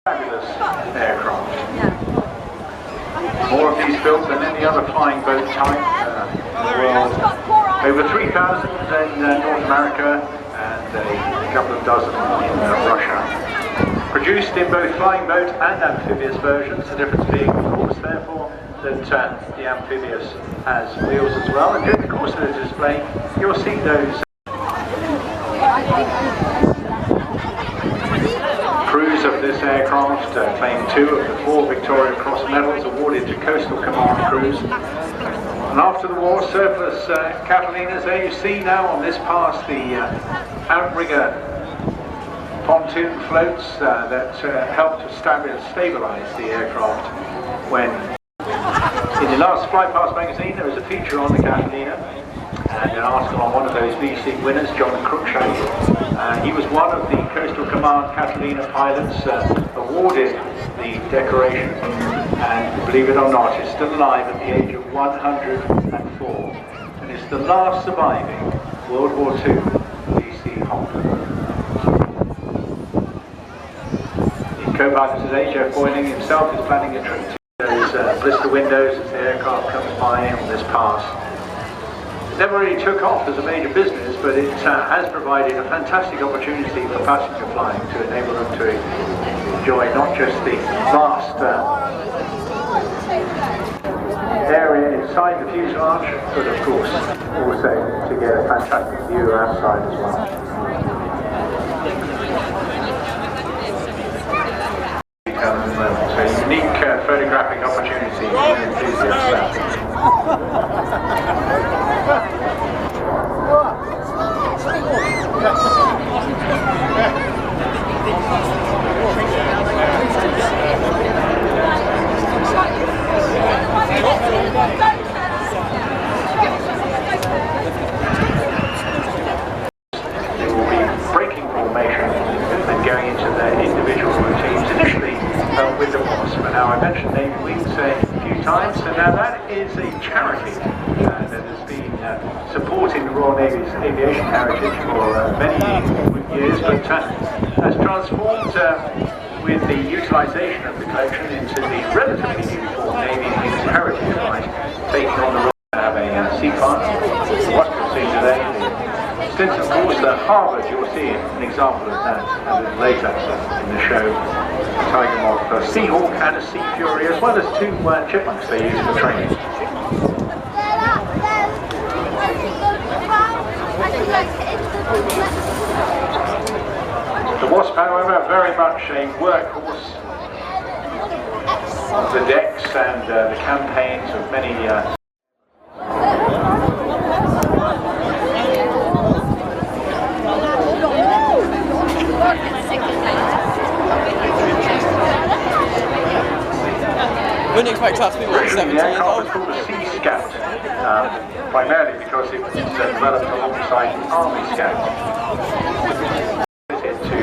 Fabulous aircraft. More of these built than any other flying boat type in the world. Over 3,000 in North America and a couple of dozen in Russia. Produced in both flying boat and amphibious versions, the difference being, of course, therefore, that the amphibious has wheels as well. And during the course of the display, you'll see those crews of this aircraft claim 2 of the 4 Victoria Cross medals awarded to Coastal Command crews. And after the war, surplus Catalinas, there you see now on this pass the outrigger pontoon floats that helped to stabilize the aircraft when, in the last Flight Pass magazine, there was a feature on the Catalina and an article on one of those VC winners, John Cruikshank. He was one of the Coastal Command Catalina pilots awarded the decoration, and believe it or not, is still alive at the age of 104, and is the last surviving World War II VC Hawker. The co-pilot today, Jeff Boyling himself, is planning a trip to those blister windows as the aircraft comes by on this pass. Never really took off as a major business, but it has provided a fantastic opportunity for passenger flying to enable them to enjoy not just the vast area inside the fuselage, but of course also to get a fantastic view outside as well. So a unique photographic opportunity for enthusiasts. They will be breaking formation and going into their individual routines, initially with the WASP. Now I mentioned Navy Wings a few times, and now that is a charity that has been supporting the Royal Navy's aviation heritage for many years, but has transformed with the utilisation of the collection into the relatively new form Navy Wings Heritage Prize, taking on the role to have a seapart. What you'll see today, since of course Harvard, you'll see an example of that a little later in the show. A Tiger Moth, a Seahawk and a Sea Fury, as well as 2 chipmunks they use for training. The WASP, however, very much a workhorse of the decks and the campaigns of many wouldn't expect that to be more than 70 years old. It's called a Sea Scout, primarily because it was developed alongside the Army Scout. To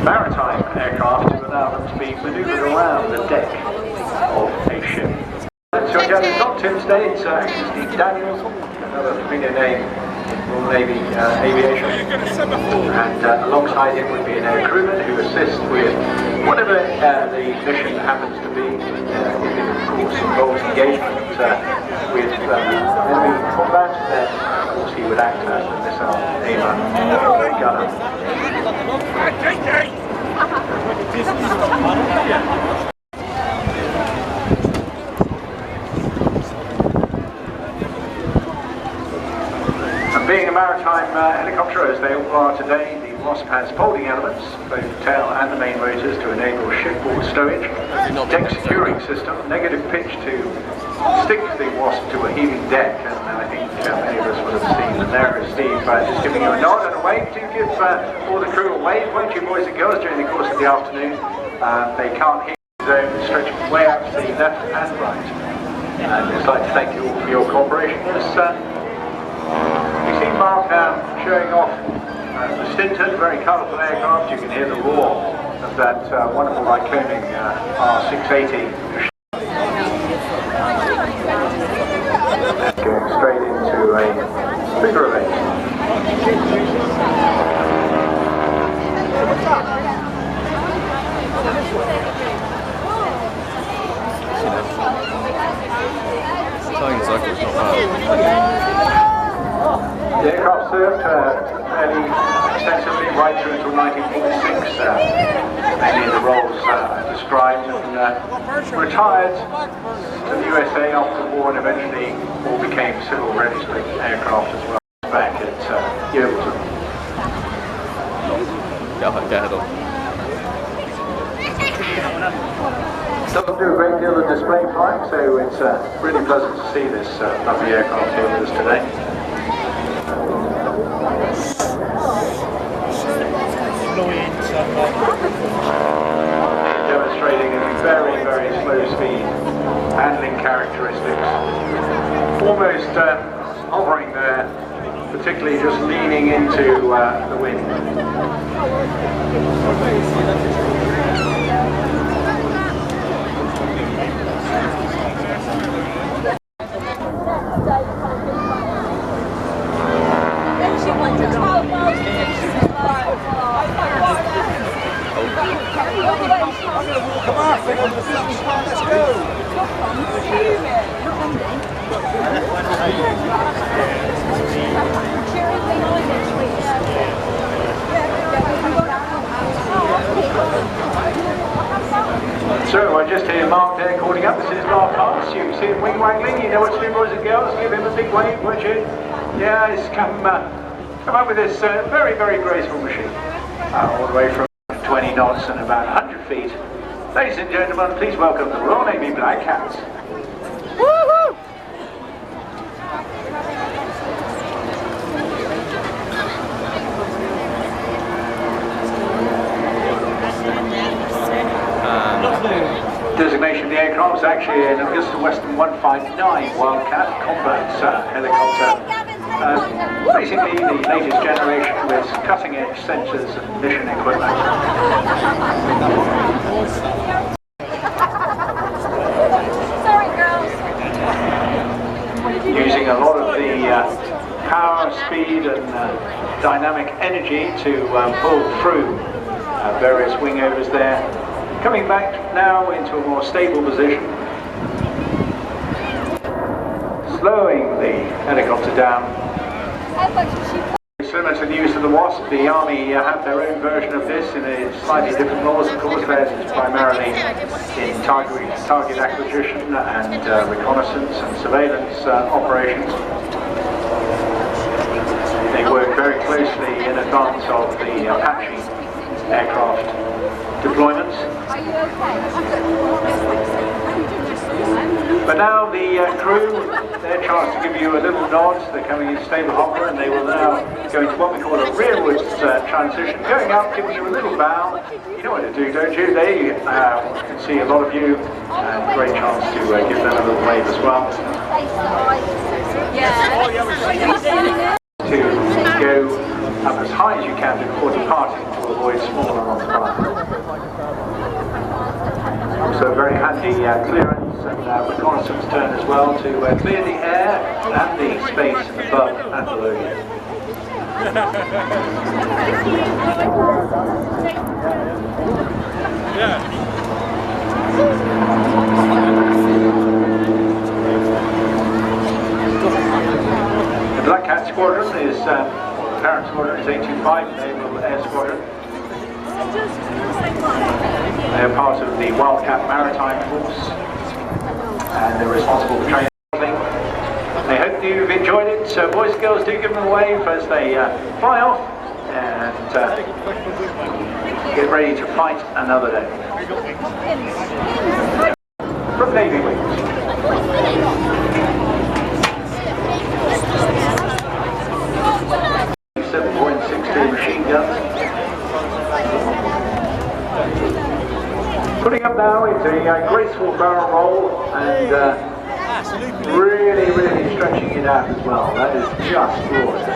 maritime aircraft to allow them to be manoeuvred around the deck of a ship. So again, it's not Tim today, it's Steve Daniels, another familiar name in Royal Navy aviation. And alongside him would be an air crewman who assists with whatever the mission happens to be. If it of course involves engagement with enemy combat, then of course he would act as the missile aimer or gunner. And being a maritime helicopter, as they all are today, the WASP has folding elements, both the tail and the main rotors, to enable shipboard stowage, deck securing system, negative pitch to stick the WASP to a heaving deck, and I think many of us would have seen. And there is Steve just giving you a nod and a wave. Do give all the crew a wave, won't you, boys and girls, during the course of the afternoon. They can't hear the zone stretching way out to the left and right. And I'd just like to thank you all for your cooperation. You see Mark now showing off the Stinton, very colourful aircraft. You can hear the roar of that wonderful Lycoming R680. Going straight into a figure of 8. The aircraft served fairly extensively right through until 1946, mainly in the roles described, and retired to the USA after the war, and eventually all became civil registered aircraft as well back at Yeovil. Doesn't do a great deal of display flying, so it's really pleasant to see this lovely aircraft here with us today. Demonstrating a very, very slow speed, handling characteristics, almost hovering there, particularly just leaning into the wind. Come on, let's go. So I just hear Mark there calling up. This is Mark Hartz. You see him wing waggling. You know what to do, boys and girls. Give him a big wave, would you? Yeah, he's come up with this very, very graceful machine. All the way from 20 knots and about 100 feet. Ladies and gentlemen, please welcome the Royal Navy Black Cats. Woohoo! Designation of the aircraft is actually an Augusta Western 159 Wildcat combat helicopter. Basically the latest generation with cutting-edge sensors and mission equipment. Sorry, girls. Using a lot of the power, speed and dynamic energy to pull through various wingovers there. Coming back now into a more stable position. Slowing the helicopter down. Similar to the use of the Wasp, the Army have their own version of this in a slightly different laws. Of course, theirs is primarily in target acquisition and reconnaissance and surveillance operations. They work very closely in advance of the Apache aircraft deployments. But now the crew, they're charged to give you a little nod. They're coming in stable hopper and they will now go into what we call a rearwards transition, going up, giving you a little bow. You know what to do, don't you? They can see a lot of you, and great chance to give them a little wave as well. To go up as high as you can before departing to avoid smaller on fire. So very handy clearance and reconnaissance turn as well to clear the air and the space above and below you. The Black Cat Squadron is, the parent squadron is 825, Naval Air Squadron. They're part of the Wildcat Maritime Force and they're responsible for training. I hope you've enjoyed it. So boys and girls, do give them a wave as they fly off and get ready to fight another day. From Navy Wings. 7.62 machine guns. Putting up now into a graceful barrel roll and really, really stretching it out as well. That is just glorious.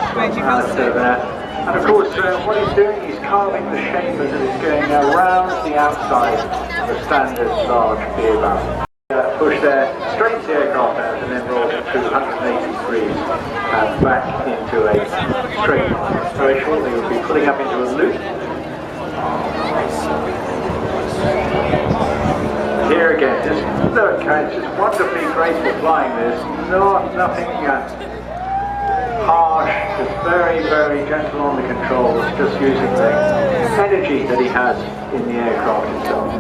And of course, what he's doing, he's carving the shape as it is going around the outside of a standard large beer barrel. Push there, straightens the aircraft out and then rolls it through 180 degrees back into a straight line. Very shortly we'll be pulling up into a loop. Here again, just look, it's just wonderfully graceful flying. There's nothing harsh, just very, very gentle on the controls, just using the energy that he has in the aircraft itself.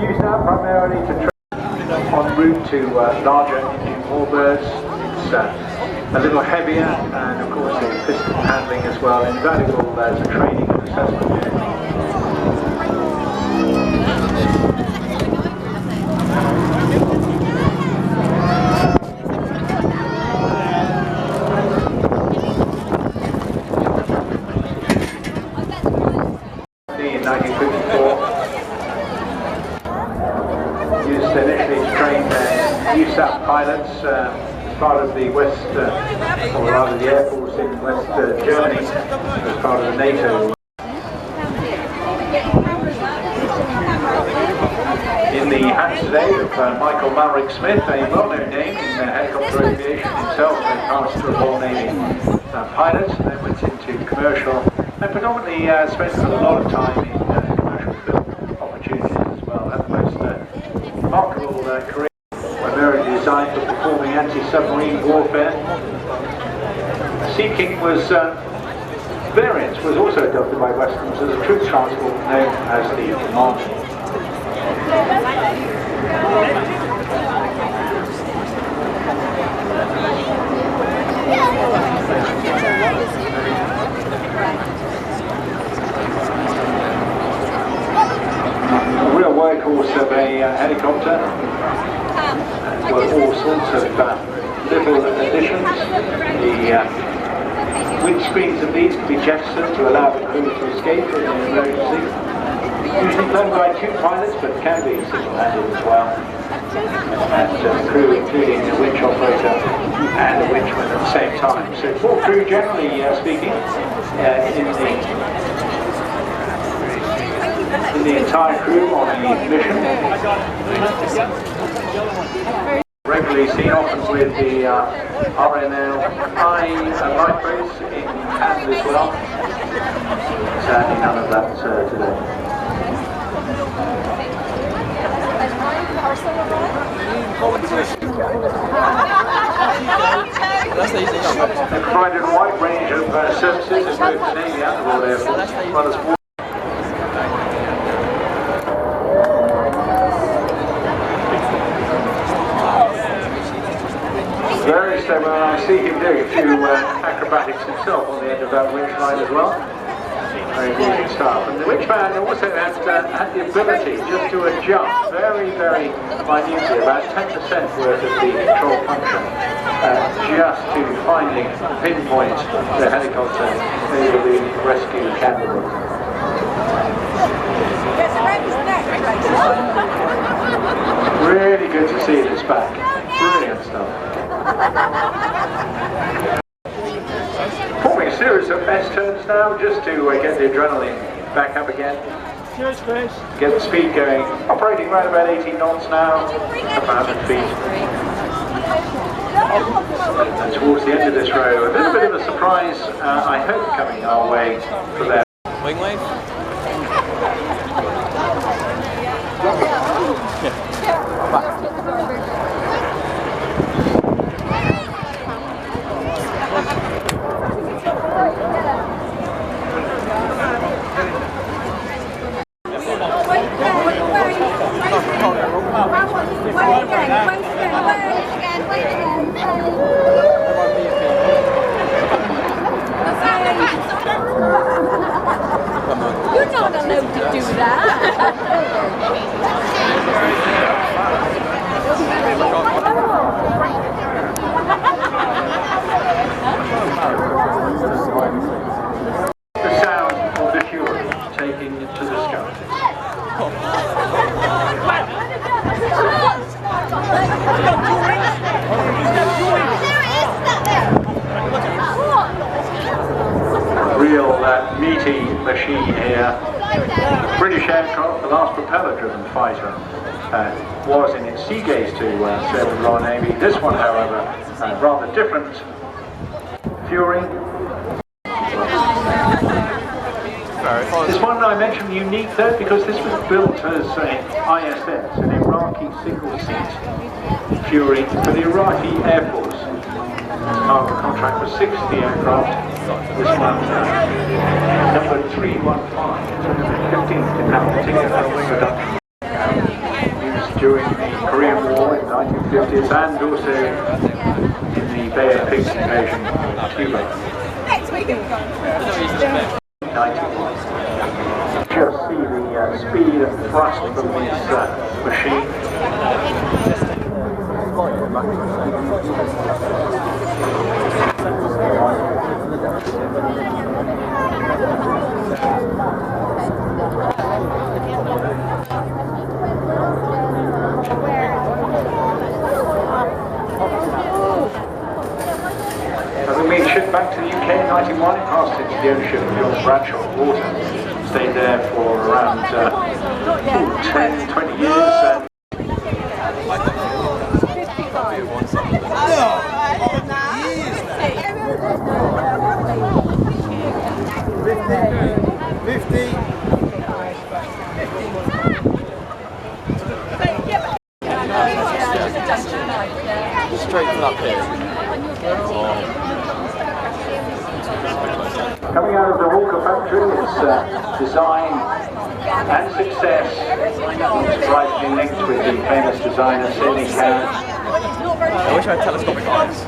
Used now primarily to train en route to larger engine warbirds. It's a little heavier, and of course the piston handling as well, invaluable as a training and assessment vehicle. In 1954, used initially to train New South pilots, part of the West, or rather the Air Force in West Germany, as part of the NATO. In the hands today of Michael Maverick Smith, a well-known name in helicopter aviation himself, and passed through a Royal Navy pilot, and then went into commercial, and predominantly spent a lot of time in commercial film opportunities as well. Had the most remarkable career, primarily designed for performing anti-submarine warfare. Sea King was variant was also adopted by Westerns as a troop transport known as the Commander. A real workhorse of a helicopter. Well, all sorts of little additions. The wind screens of these can be jettisoned to allow the crew to escape in an emergency. Usually flown by two pilots, but can be single-handed as well. And crew including the winch operator and the winchman at the same time. So 4 crew generally speaking in the entire crew on a mission. Regularly seen often with the RNL micros in hand as well. Sadly none of that today. They provided a wide range of services in both the Navy and the Royal Air Force, as well as war. Very stable, and I see him doing a few acrobatics himself on the end of that winch line as well. Very amusing stuff. And the winchman also had the ability just to adjust very, very minutely, about 10% worth of the control function, just to finally pinpoint the helicopter over the rescue candidate. Really good to see this back. Brilliant stuff. Forming a series of S-turns now, just to get the adrenaline back up again. Cheers, Chris. Get the speed going. Operating right about 18 knots now, about 100 feet. And towards the end of this row, a little bit of a surprise, I hope, coming our way for them. Wing wave? You're not allowed to do that. The sound of the Fury taking it to the skies. Real meaty machine here. The British aircraft, the last propeller-driven fighter, was in its sea gaze to serve the Royal Navy. This one, however, rather different. Fury. fair, if I was... This one I mentioned unique though because this was built as an ISS, an Iraqi single-seat Fury for the Iraqi Air Force. Our contract was 60 aircraft. This one, number 315, 15th capacity production. Used during the Korean War in the 1950s and also in the Bay of Pigs invasion of Cuba. Next week we're going. 91. Just see the speed and thrust from this machine. Having been shipped back to the UK in 91, it passed into the ownership of John Bradshaw Water. Stayed there for around 10, 20 years. Straight from up here. Coming out of the Walker factory, its design and success is rightly linked with the famous designer Sidney Cannon. I wish I had telescopic eyes.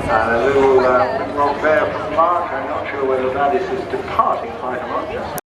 And a little rock there from Mark. I'm not sure whether that is his departing fighter or not.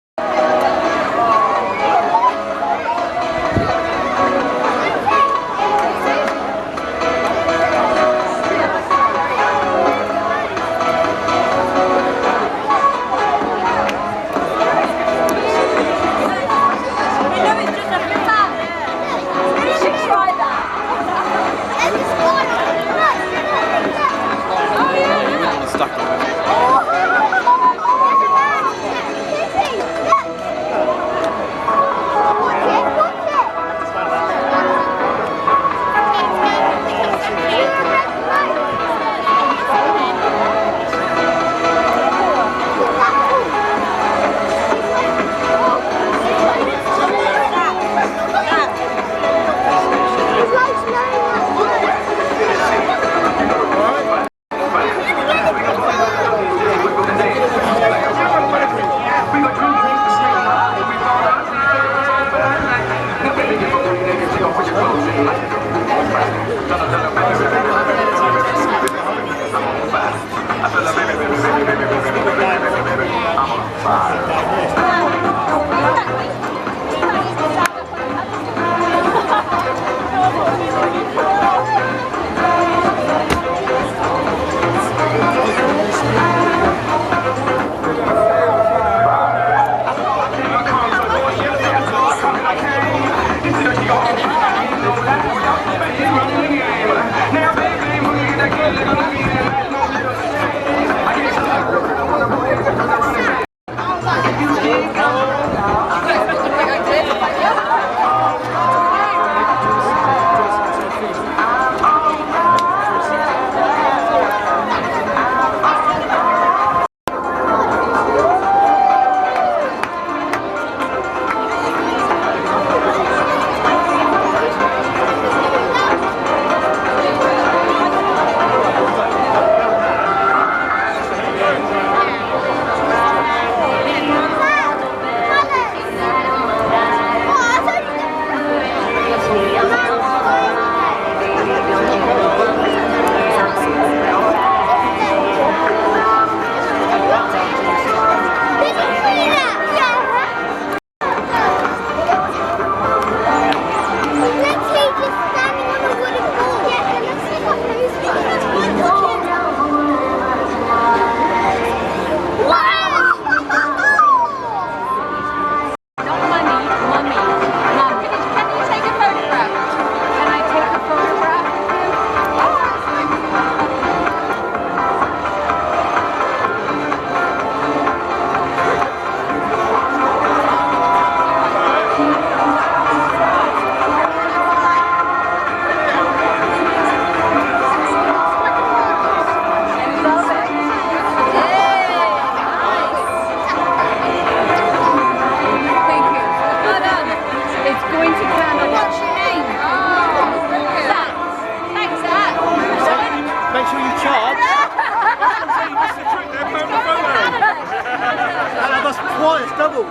twice, double.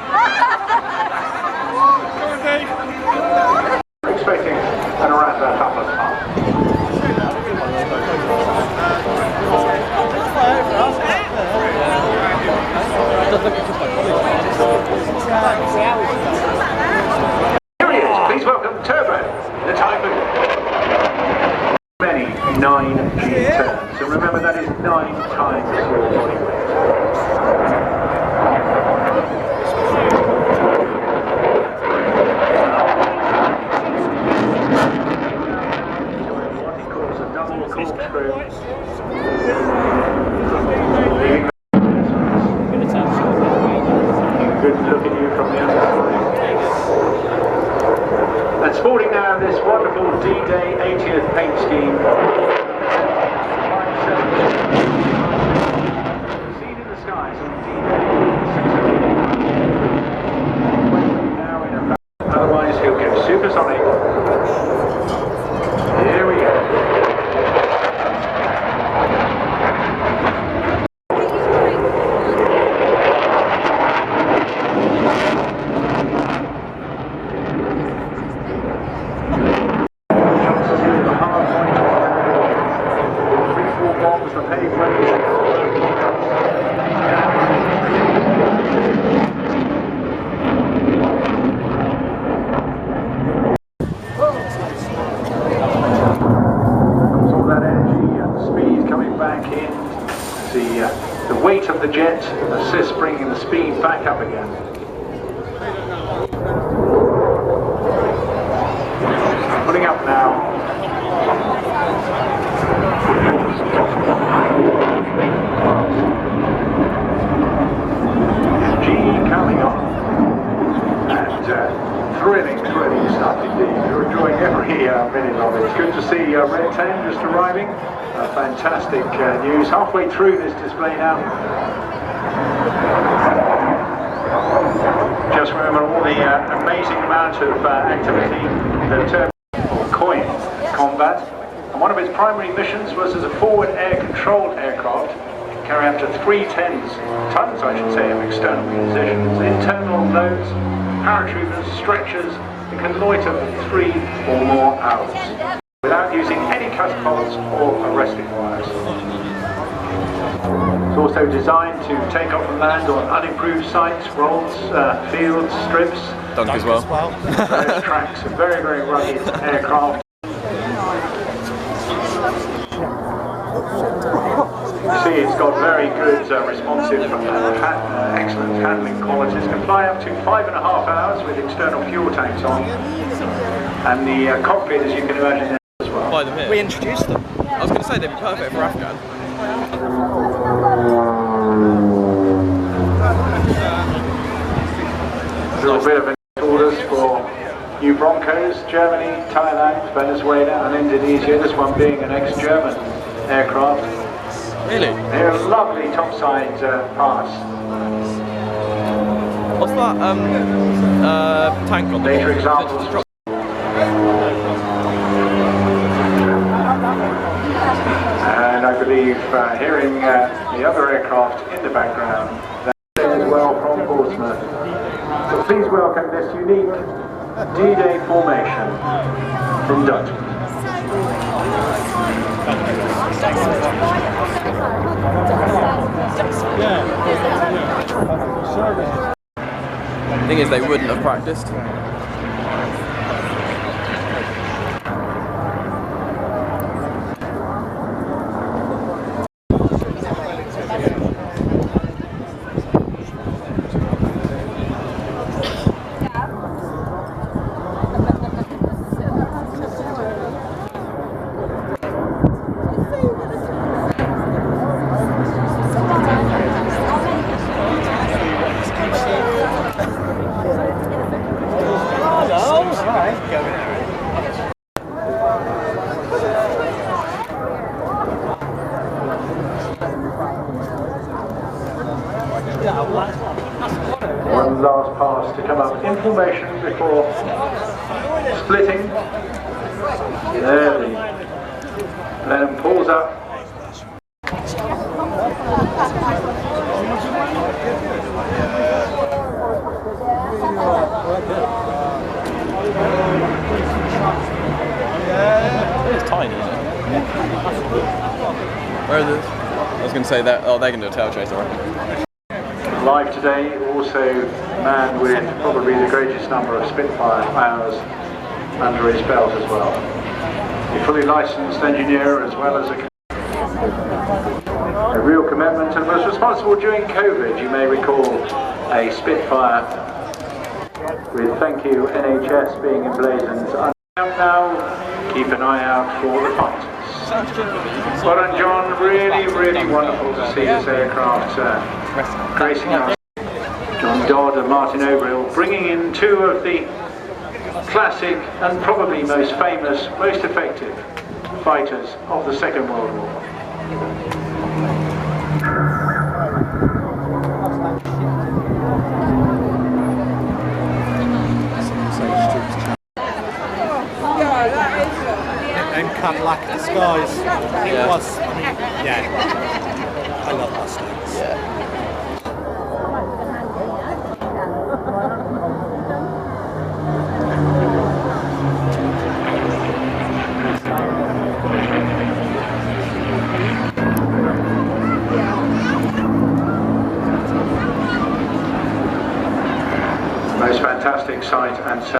Expecting and around about 1/2. Here he is, please welcome Turbo, the Typhoon. Many 9G turns, so remember that is 9 times your body weight. What he calls a double corkscrew. Good look at you from the other side. And sporting now this wonderful D-Day 80th paint scheme. Seen in the skies on D-Day. Now in a otherwise he'll get supersonic. Here we go. The weight of the jet assists bringing the speed back up again. Putting up now. G coming on. And thrilling stuff indeed. You're enjoying every minute of it. It's good to see Red 10 just arriving. Fantastic news. Halfway through this display now. Just remember all the amazing amount of activity that coin combat. And one of its primary missions was as a forward air-controlled aircraft. Carry up to 3 tons, I should say, of external munitions, internal loads, paratroopers, stretchers, that can loiter for 3 or more hours without using any catapults or arresting wires. It's also designed to take off and land on unimproved sites, rolls, fields, strips. Dunk as well. Various tracks, a very, very rugged aircraft. You see it's got very good responsive, excellent handling qualities. Can fly up to 5.5 hours with external fuel tanks on. And the cockpit, as you can imagine, as well. Buy them here. We introduced them. I was going to say they'd be perfect for Afghan. A little bit of orders for new Broncos, Germany, Thailand, Venezuela and Indonesia, this one being an ex-German aircraft. Really? They're a lovely topside pass. What's that tank on the Later examples. And I believe hearing the other aircraft in the background, that as well from Portsmouth. So please welcome this unique D-Day formation from Dutchman. The thing is, they wouldn't have practiced. One last pass to come up in formation before splitting. There the Lennon pulls up. Where are they? I was going to say that. Oh, they're going to do a tail chase, alright. Live today, also manned with probably the greatest number of Spitfire hours under his belt as well. A fully licensed engineer as well as a real commitment, and was responsible during COVID, you may recall, a Spitfire with thank you NHS being emblazoned. Now, keep an eye out for the fighters. Well done, John. Really, really wonderful to see this aircraft gracing us. John Dodd and Martin O'Brill bringing in two of the classic and probably most famous, most effective fighters of the Second World War. And Cadillac in the skies. It was, I mean, yeah. I love Mustangs. Yeah. Most fantastic sight and sound.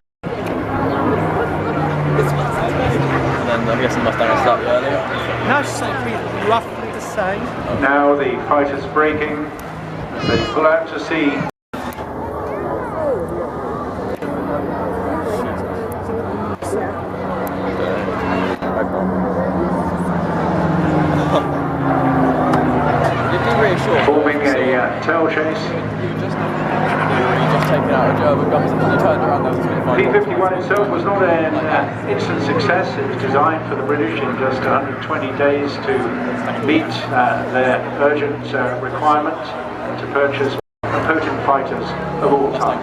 And then I'm guessing Mustang is slightly earlier. No, it's something roughly the same. Now the fighters braking as they pull out to sea. You'd be reassured. Forming a tail chase. You just taken out a German guns and you turned around there was a P-51 itself was not an instant success. It was designed for the British in just 120 days to meet their urgent requirement to purchase potent fighters of all time.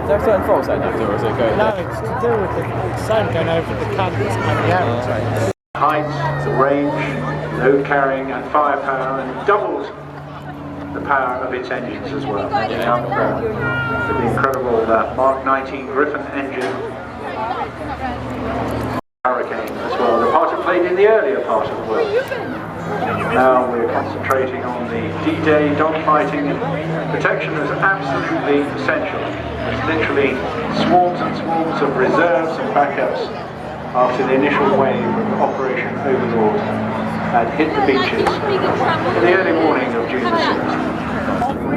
Is there certain faults they have to, or is it going? No, it's to do with the sound going over the canvas and the aerotrains. Height, range, load carrying and firepower, and doubled the power of its engines as well. Making up with the incredible Mark 19 Griffin engine. Hurricane as well, the part it played in the earlier part of the world. Now we're concentrating on the D-Day dogfighting. Protection is absolutely essential. There's literally swarms and swarms of reserves and backups after the initial wave of Operation Overlord had hit the beaches in the early morning of June the 6th.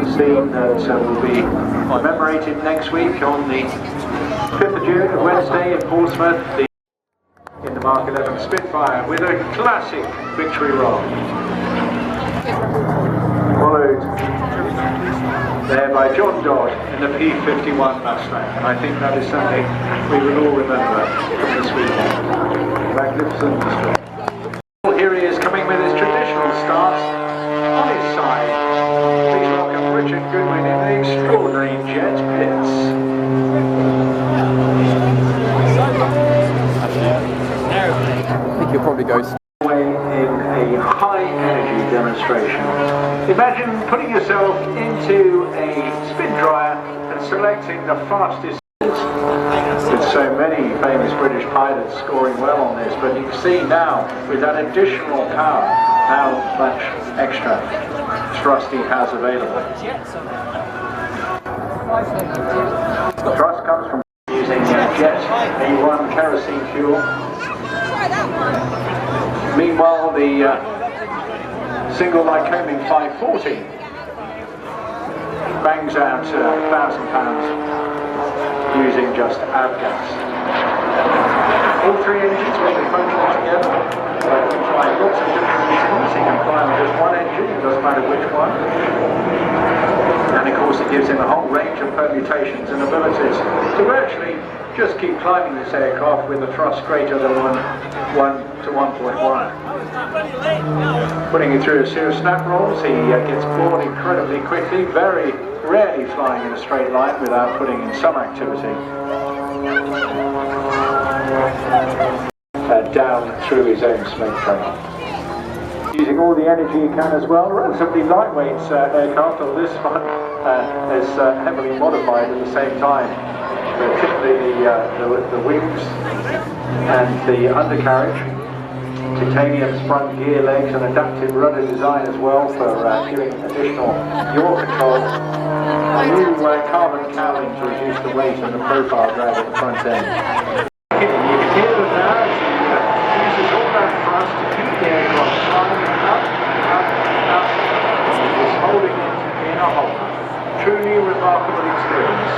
A scene that will be commemorated next week on the 5th of June, Wednesday in Portsmouth. In the Mark 11 Spitfire with a classic victory roll. Followed there by John Dodd in the P-51 Mustang. And I think that is something we will all remember from this weekend. Magnificent display. Here he is coming with his traditional start on his side. Please welcome Richard Goodwin in the extraordinary jet pits. I think you'll probably go in a high energy demonstration. Imagine putting yourself into a spin dryer and selecting the fastest. With so many famous British pilots scoring well on this, but you can see now with that additional power how much extra thrust he has available. The thrust comes from using jet A1 kerosene fuel. Meanwhile, the single Lycoming 540 bangs out 1,000 pounds using just avgas. All three engines will be functioning together. You can try lots of different reasons. You can fly on just one engine, it doesn't matter which one. And of course it gives him a whole range of permutations and abilities to actually just keep climbing this aircraft with a thrust greater than 1 to 1.1. Putting it through a series of snap rolls, he gets bored incredibly quickly, very rarely flying in a straight line without putting in some activity. Down through his own smoke train. Using all the energy he can as well. Relatively lightweight aircraft, although this one is heavily modified at the same time. the wings and the undercarriage. Titanium sprung gear legs and adaptive rudder design as well for giving additional yaw control. A new carbon cowling to reduce the weight and the profile drag at the front end. You can hear them now as he uses all that thrust to keep the aircraft climbing up and up and up. He's holding it in a hold. Truly remarkable experience.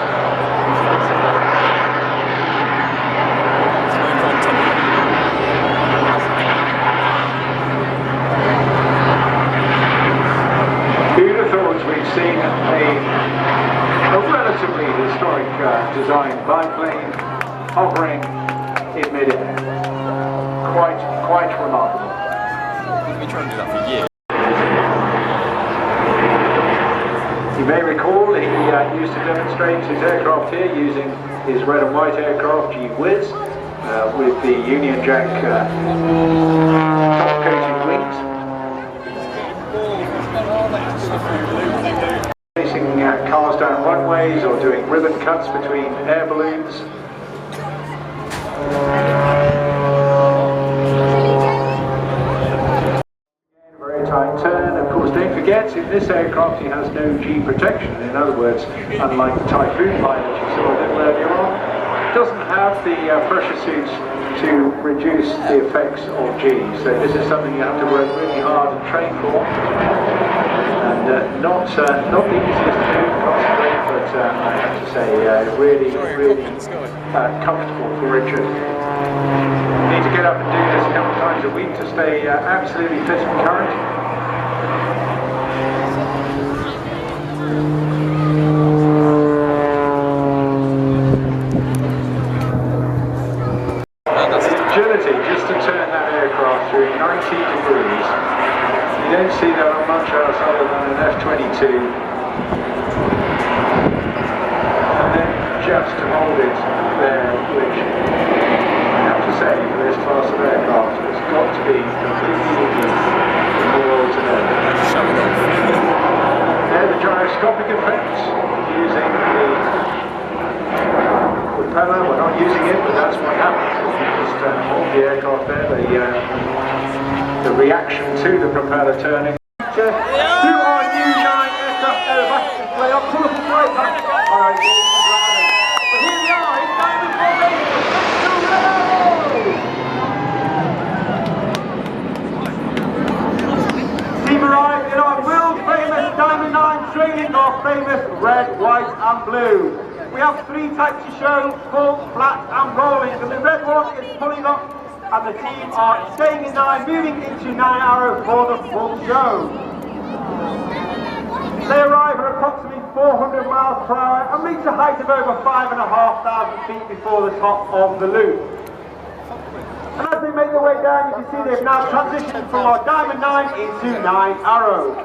Who'd have thought we've seen a relatively historic design biplane hovering in mid-air. Quite remarkable. We've been trying to do that for years. You may recall he used to demonstrate his aircraft here using his red and white aircraft G-Whiz with the Union Jack top-coated wings. Chasing cars down runways or doing ribbon cuts between air balloons. Very tight turn. Of course, don't forget, in this aircraft he has no G protection. In other words, unlike the Typhoon pilot you saw a little earlier on, it doesn't have the pressure suits to reduce the effects of G. So this is something you have to work really hard and train for. And not the easiest to do, concentrate, but I have to say, really comfortable for Richard. You need to get up and do this a couple of times a week to stay absolutely fit and current. The agility just to turn that aircraft through 90 degrees. You don't see that on much else other than an F-22. And then just to hold it there, which I have to say, for this class of aircraft, has got to be completely unique in the world today. There, the gyroscopic effects using the propeller. We're not using it, but that's what happens. You just hold the aircraft there. The reaction to the propeller turning. To our new 9 aircraft over, display up, pull up and play back. Alright, but here we are, it's Diamond formation. Team arrived in our world famous Diamond 9 training, our famous red, white and blue. We have 3 types of show, full, flat and rolling, and the red one is pulling up. And the team are staying in 9, moving into 9 Arrow for the full show. They arrive at approximately 400 miles per hour and reach a height of over 5,500 feet before the top of the loop. And as they make their way down, you can see they've now transitioned from our Diamond 9 into 9 Arrow.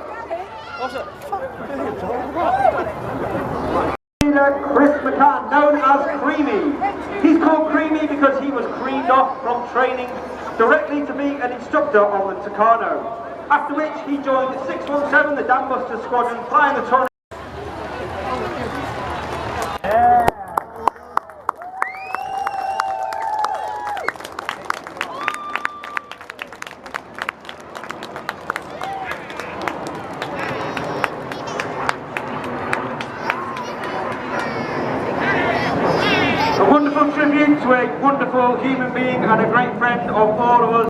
Chris McCann, known as Creamy. He's called Creamy because he was creamed off from training directly to be an instructor on the Tucano. After which he joined 617, the Dam Buster Squadron, flying the Tornado. Tribute to a wonderful human being and a great friend of all of us.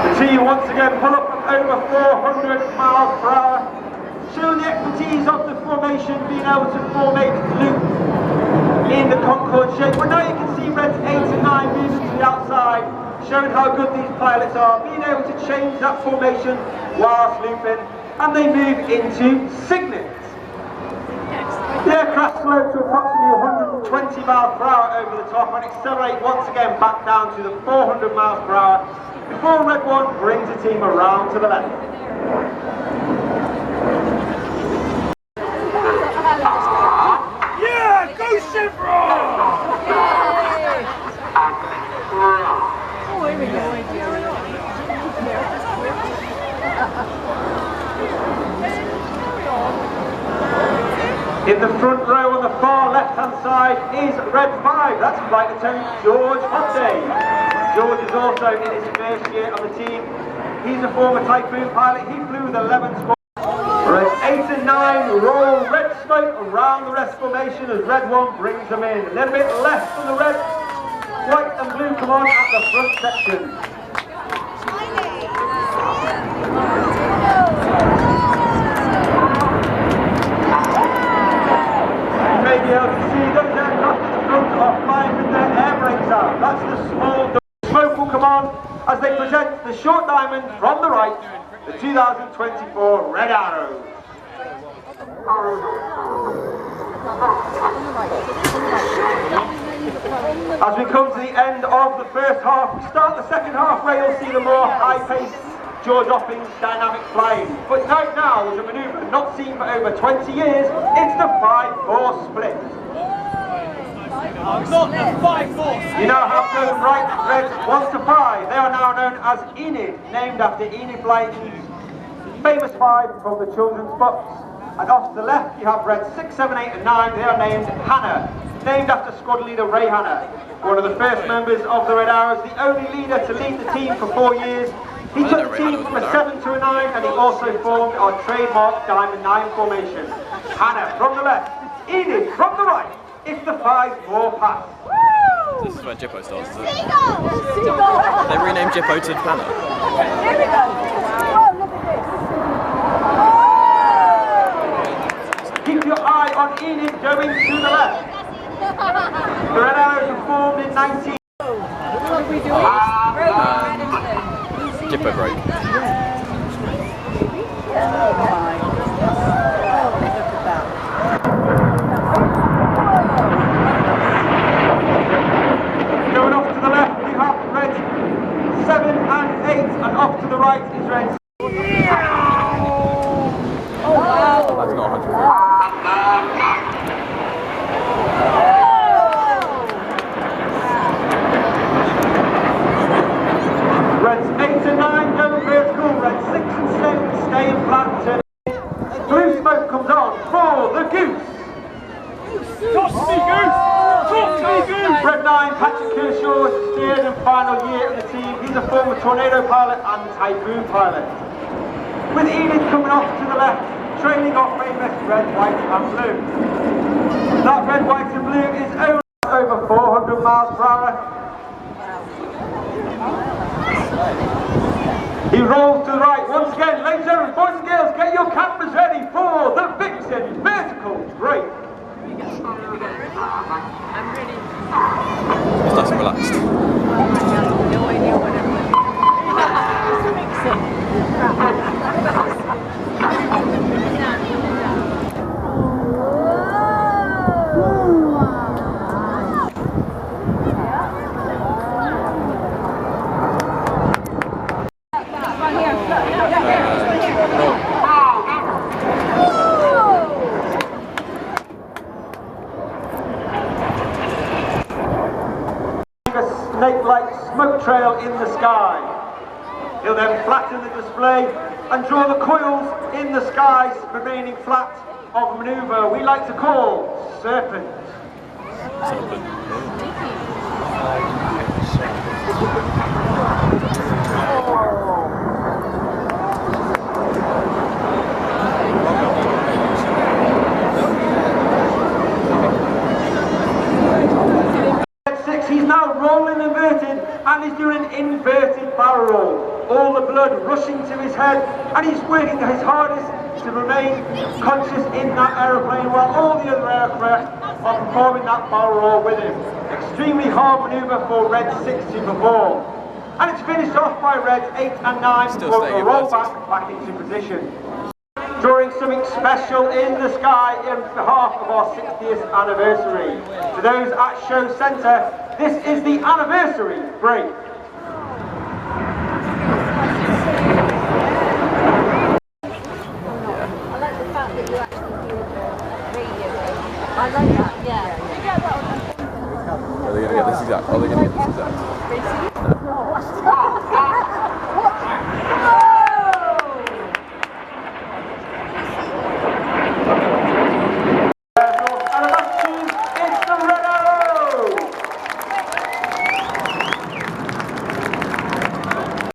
The team once again pull up from over 400 miles per hour, showing the expertise of the formation, being able to formate loop in the Concorde shape. Well, now you can see reds 8 and 9 moving to the outside, showing how good these pilots are, being able to change that formation whilst looping, and they move into signets. The aircraft slow to approximately 120 miles per hour over the top and accelerate once again back down to the 400 miles per hour before Red 1 brings the team around to the left. Yeah, go Chevron! Oh, here we go. In the front row on the far left-hand side is Red 5. That's flight attendant George Hobday. George is also in his first year on the team. He's a former Typhoon pilot. He flew the 11th squad. Reds 8 and 9 roll red smoke around the rest formation as Red 1 brings them in. A little bit left from the red, white and blue come on at the front section. You may be able to see those aircraft at the front are flying with their air brakes out. That's the small smoke will come on as they present the short diamond from the right, the 2024 Red Arrow. As we come to the end of the first half, we start the second half where you'll see the more high-paced George Opping's dynamic flying. But right now is a manoeuvre not seen for over 20 years. It's the 5-4 split. Not the 5-4. You now have to right Reds 1 to 5. They are now known as Enid, named after Enid Blyton's famous 5 from the children's books. And off to the left you have Reds 6, 7, 8 and 9. They are named Hannah, named after squad leader Ray Hannah, one of the first members of the Red Arrows, the only leader to lead the team for 4 years. He took the team from a 7 to a 9 and he also formed our trademark Diamond 9 formation. Hannah from the left, Enid from the right. It's the 5-4 pass. This is where Jippo starts, isn't it? Seagull! They renamed Jippo to Hannah. Here we go! Oh, look at this! Keep your eye on Enid going to the left. The Red Arrows were formed in 19... What are we doing? Jippo break. Going off to the left, we have Red 7 and 8, and off to the right is Red. Oh, wow! That's not 100. Reds 8 and 9 go vertical, Reds 6 and 7 stay in flat. Blue smoke comes on for the Goose. Toss me, Goose! Toss me, Goose! Red 9, Patrick Kershaw, is his third and final year of the team. He's a former Tornado pilot and Typhoon pilot. With Enid coming off to the left, trailing off famous Red, White and Blue. That Red, White and Blue is only over 400 miles per hour. He rolls to the right once again. Ladies and gentlemen, boys and girls, get your cameras ready for the Vixen vertical break. It's nice and relaxed. No idea what it was. A snake-like smoke trail in the sky. He'll then flatten the display and draw the coils in the skies, remaining flat of a manoeuvre we like to call Serpent. He's now rolling inverted and he's doing an inverted barrel roll. All the blood rushing to his head and he's working his hardest to remain conscious in that aeroplane while all the other aircraft are performing that barrel roll with him. Extremely hard manoeuvre for Red 6 to perform. And it's finished off by Reds 8 and 9 before a roll back into position. Drawing something special in the sky in behalf of our 60th anniversary. To those at Show Centre, this is the anniversary break.